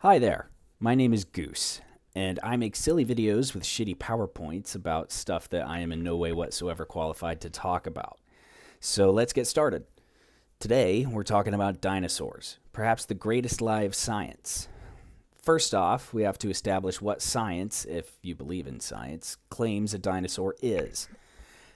Hi there, my name is Goose, and I make silly videos with shitty PowerPoints about stuff that I am in no way whatsoever qualified to talk about. So let's get started. Today, we're talking about dinosaurs, perhaps the greatest lie of science. First off, we have to establish what science, if you believe in science, claims a dinosaur is.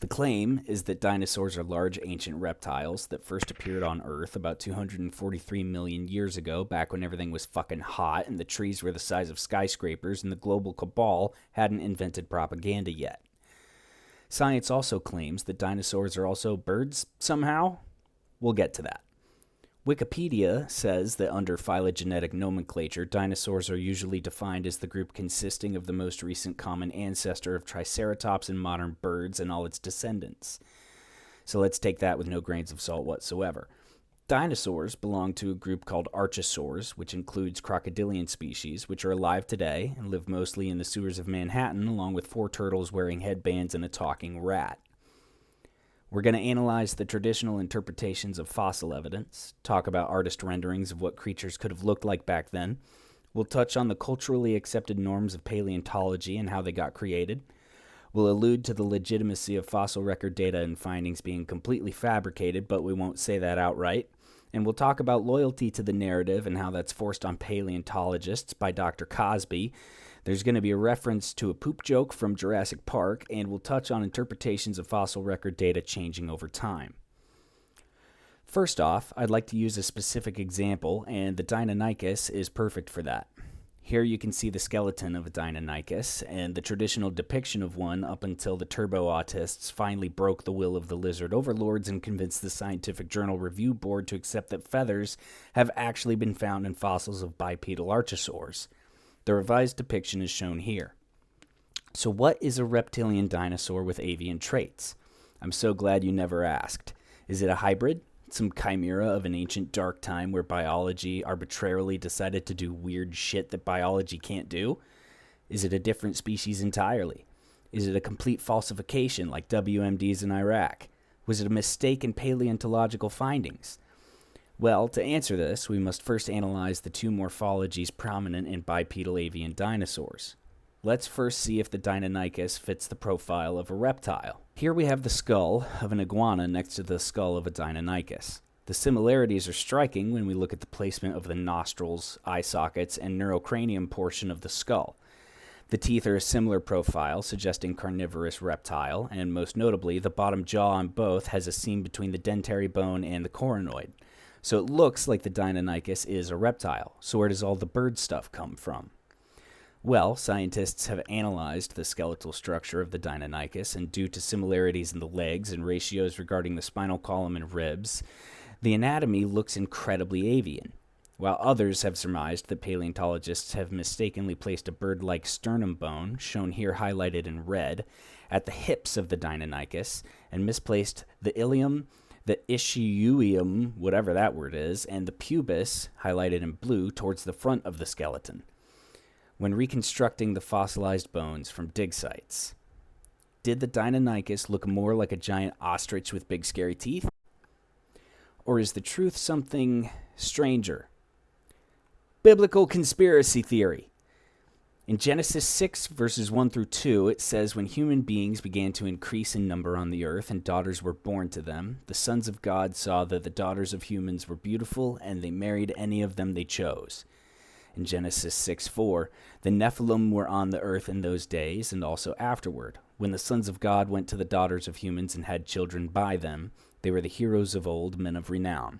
The claim is that dinosaurs are large ancient reptiles that first appeared on Earth about 243 million years ago, back when everything was fucking hot and the trees were the size of skyscrapers and the global cabal hadn't invented propaganda yet. Science also claims that dinosaurs are also birds somehow. We'll get to that. Wikipedia says that under phylogenetic nomenclature, dinosaurs are usually defined as the group consisting of the most recent common ancestor of Triceratops and modern birds and all its descendants. So let's take that with no grains of salt whatsoever. Dinosaurs belong to a group called archosaurs, which includes crocodilian species, which are alive today and live mostly in the sewers of Manhattan, along with 4 turtles wearing headbands and a talking rat. We're going to analyze the traditional interpretations of fossil evidence, talk about artist renderings of what creatures could have looked like back then. We'll touch on the culturally accepted norms of paleontology and how they got created. We'll allude to the legitimacy of fossil record data and findings being completely fabricated, but we won't say that outright. And we'll talk about loyalty to the narrative and how that's forced on paleontologists by Dr. Cosby. There's going to be a reference to a poop joke from Jurassic Park, and we'll touch on interpretations of fossil record data changing over time. First off, I'd like to use a specific example, and the Deinonychus is perfect for that. Here you can see the skeleton of a Deinonychus, and the traditional depiction of one up until the turbo-autists finally broke the will of the lizard overlords and convinced the Scientific Journal Review Board to accept that feathers have actually been found in fossils of bipedal archosaurs. The revised depiction is shown here. So what is a reptilian dinosaur with avian traits? I'm so glad you never asked. Is it a hybrid? Some chimera of an ancient dark time where biology arbitrarily decided to do weird shit that biology can't do? Is it a different species entirely? Is it a complete falsification like WMDs in Iraq? Was it a mistake in paleontological findings? Well, to answer this, we must first analyze the 2 morphologies prominent in bipedal avian dinosaurs. Let's first see if the Deinonychus fits the profile of a reptile. Here we have the skull of an iguana next to the skull of a Deinonychus. The similarities are striking when we look at the placement of the nostrils, eye sockets, and neurocranium portion of the skull. The teeth are a similar profile, suggesting carnivorous reptile, and most notably, the bottom jaw on both has a seam between the dentary bone and the coronoid. So it looks like the Deinonychus is a reptile. So where does all the bird stuff come from? Well, scientists have analyzed the skeletal structure of the Deinonychus, and due to similarities in the legs and ratios regarding the spinal column and ribs, the anatomy looks incredibly avian. While others have surmised that paleontologists have mistakenly placed a bird-like sternum bone, shown here highlighted in red, at the hips of the Deinonychus, and misplaced the ilium, the ischium, whatever that word is, and the pubis, highlighted in blue, towards the front of the skeleton, when reconstructing the fossilized bones from dig sites. Did the Deinonychus look more like a giant ostrich with big scary teeth? Or is the truth something stranger? Biblical conspiracy theory. In Genesis 6, verses 1 through 2, it says, "When human beings began to increase in number on the earth, and daughters were born to them, the sons of God saw that the daughters of humans were beautiful, and they married any of them they chose." In Genesis 6:4, "The Nephilim were on the earth in those days, and also afterward. When the sons of God went to the daughters of humans and had children by them, they were the heroes of old, men of renown."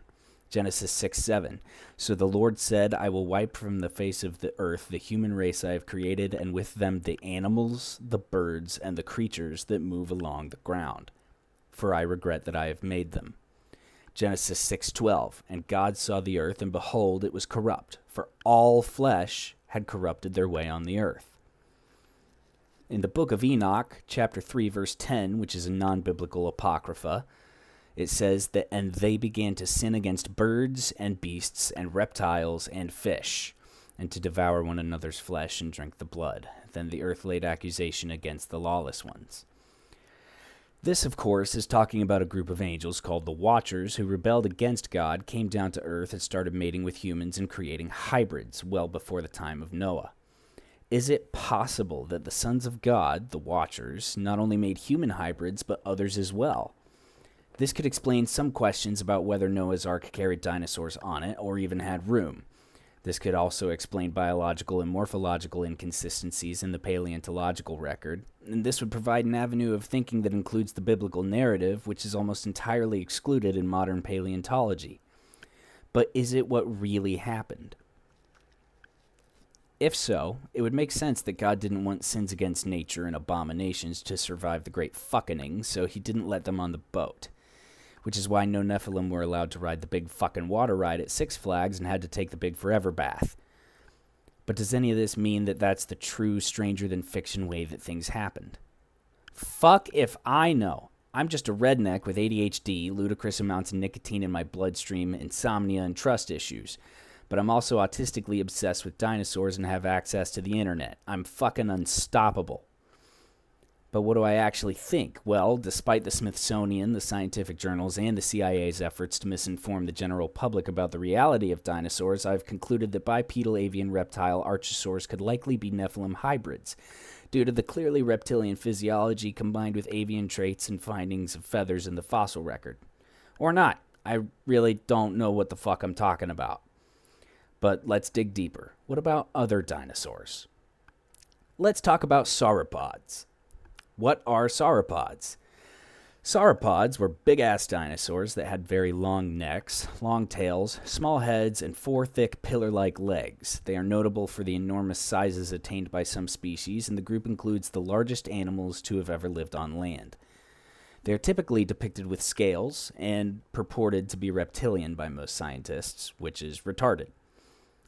Genesis 6:7, "So the Lord said, I will wipe from the face of the earth the human race I have created, and with them the animals, the birds, and the creatures that move along the ground. For I regret that I have made them." Genesis 6:12, "And God saw the earth, and behold, it was corrupt, for all flesh had corrupted their way on the earth." In the book of Enoch, chapter 3, verse 10, which is a non-biblical apocrypha, it says that, "And they began to sin against birds and beasts and reptiles and fish, and to devour one another's flesh and drink the blood. Then the earth laid accusation against the lawless ones." This, of course, is talking about a group of angels called the Watchers who rebelled against God, came down to Earth, and started mating with humans and creating hybrids well before the time of Noah. Is it possible that the sons of God, the Watchers, not only made human hybrids but others as well? This could explain some questions about whether Noah's Ark carried dinosaurs on it or even had room. This could also explain biological and morphological inconsistencies in the paleontological record, and this would provide an avenue of thinking that includes the biblical narrative, which is almost entirely excluded in modern paleontology. But is it what really happened? If so, it would make sense that God didn't want sins against nature and abominations to survive the great fucking, so he didn't let them on the boat. Which is why no Nephilim were allowed to ride the big fucking water ride at Six Flags and had to take the big forever bath. But does any of this mean that that's the true stranger-than-fiction way that things happened? Fuck if I know. I'm just a redneck with ADHD, ludicrous amounts of nicotine in my bloodstream, insomnia, and trust issues. But I'm also autistically obsessed with dinosaurs and have access to the internet. I'm fucking unstoppable. But what do I actually think? Well, despite the Smithsonian, the scientific journals, and the CIA's efforts to misinform the general public about the reality of dinosaurs, I've concluded that bipedal avian reptile archosaurs could likely be Nephilim hybrids, due to the clearly reptilian physiology combined with avian traits and findings of feathers in the fossil record. Or not. I really don't know what the fuck I'm talking about. But let's dig deeper. What about other dinosaurs? Let's talk about sauropods. What are sauropods? Sauropods were big-ass dinosaurs that had very long necks, long tails, small heads, and 4 thick pillar-like legs. They are notable for the enormous sizes attained by some species, and the group includes the largest animals to have ever lived on land. They are typically depicted with scales and purported to be reptilian by most scientists, which is retarded.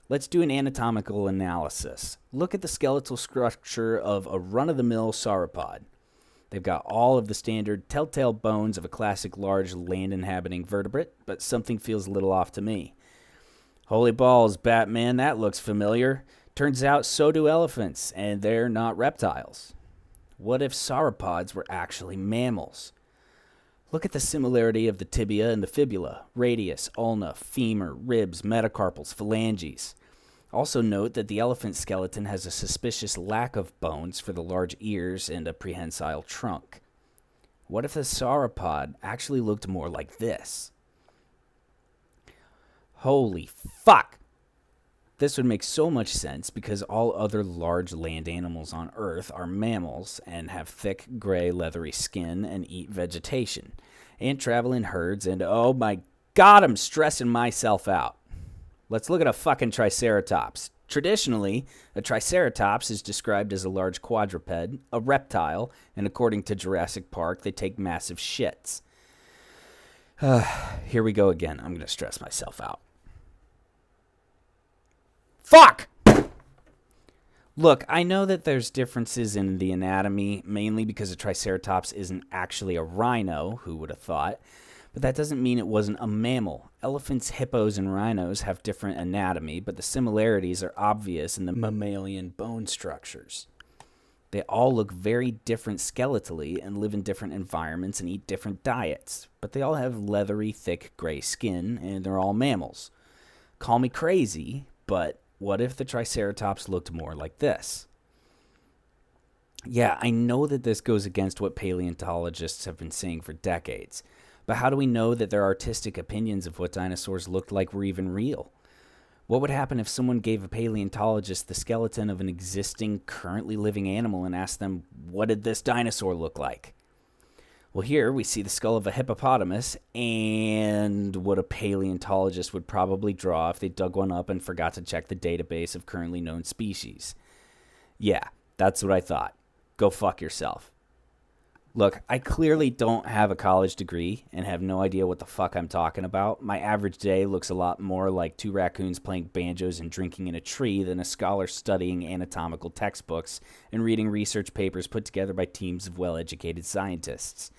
Let's do an anatomical analysis. Look at the skeletal structure of a run-of-the-mill sauropod. They've got all of the standard telltale bones of a classic large land-inhabiting vertebrate, but something feels a little off to me. Holy balls, Batman, that looks familiar. Turns out so do elephants, and they're not reptiles. What if sauropods were actually mammals? Look at the similarity of the tibia and the fibula, radius, ulna, femur, ribs, metacarpals, phalanges. Also note that the elephant skeleton has a suspicious lack of bones for the large ears and a prehensile trunk. What if the sauropod actually looked more like this? Holy fuck! This would make so much sense because all other large land animals on Earth are mammals and have thick, gray, leathery skin and eat vegetation, and travel in herds, and oh my god, I'm stressing myself out. Let's look at a fucking triceratops. Traditionally, a triceratops is described as a large quadruped, a reptile, and according to Jurassic Park, they take massive shits. Here we go again. I'm going to stress myself out. Fuck! Look, I know that there's differences in the anatomy, mainly because a triceratops isn't actually a rhino, who would have thought, but that doesn't mean it wasn't a mammal. Elephants, hippos, and rhinos have different anatomy, but the similarities are obvious in the mammalian bone structures. They all look very different skeletally and live in different environments and eat different diets, but they all have leathery, thick, gray skin, and they're all mammals. Call me crazy, but what if the Triceratops looked more like this? Yeah, I know that this goes against what paleontologists have been saying for decades, but how do we know that their artistic opinions of what dinosaurs looked like were even real? What would happen if someone gave a paleontologist the skeleton of an existing, currently living animal and asked them, what did this dinosaur look like? Well, here we see the skull of a hippopotamus and what a paleontologist would probably draw if they dug one up and forgot to check the database of currently known species. Yeah, that's what I thought. Go fuck yourself. Look, I clearly don't have a college degree and have no idea what the fuck I'm talking about. My average day looks a lot more like 2 raccoons playing banjos and drinking in a tree than a scholar studying anatomical textbooks and reading research papers put together by teams of well-educated scientists.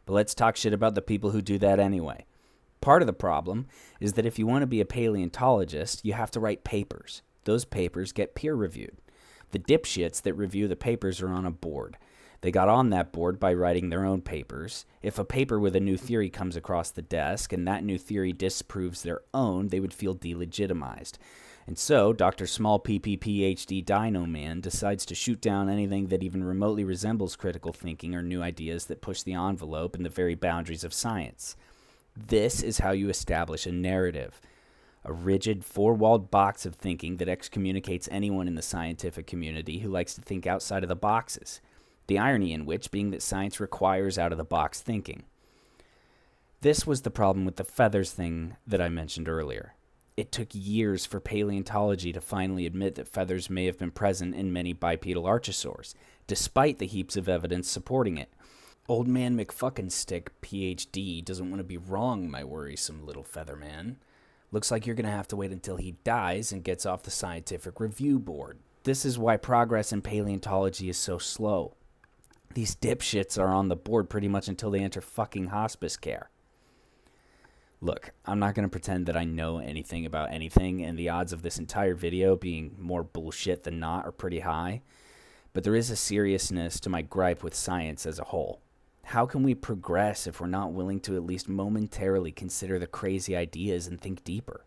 But let's talk shit about the people who do that anyway. Part of the problem is that if you want to be a paleontologist, you have to write papers. Those papers get peer-reviewed. The dipshits that review the papers are on a board. They got on that board by writing their own papers. If a paper with a new theory comes across the desk and that new theory disproves their own, they would feel delegitimized. And so, Dr. Small PP PhD Dino Man decides to shoot down anything that even remotely resembles critical thinking or new ideas that push the envelope and the very boundaries of science. This is how you establish a narrative. A rigid, four-walled box of thinking that excommunicates anyone in the scientific community who likes to think outside of the boxes. The irony in which being that science requires out-of-the-box thinking. This was the problem with the feathers thing that I mentioned earlier. It took years for paleontology to finally admit that feathers may have been present in many bipedal archosaurs, despite the heaps of evidence supporting it. Old man McFucking-stick, PhD, doesn't want to be wrong, my worrisome little feather man. Looks like you're going to have to wait until he dies and gets off the scientific review board. This is why progress in paleontology is so slow. These dipshits are on the board pretty much until they enter fucking hospice care. Look, I'm not going to pretend that I know anything about anything, and the odds of this entire video being more bullshit than not are pretty high. But there is a seriousness to my gripe with science as a whole. How can we progress if we're not willing to at least momentarily consider the crazy ideas and think deeper?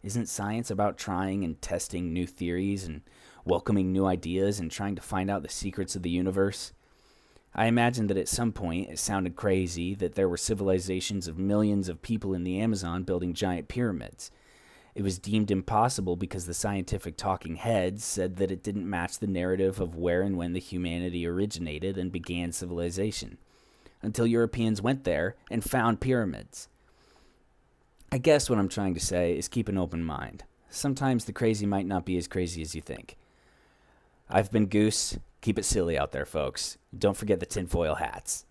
Isn't science about trying and testing new theories and welcoming new ideas and trying to find out the secrets of the universe? I imagine that at some point it sounded crazy that there were civilizations of millions of people in the Amazon building giant pyramids. It was deemed impossible because the scientific talking heads said that it didn't match the narrative of where and when the humanity originated and began civilization, until Europeans went there and found pyramids. I guess what I'm trying to say is keep an open mind. Sometimes the crazy might not be as crazy as you think. I've been Goose. Keep it silly out there, folks. Don't forget the tinfoil hats.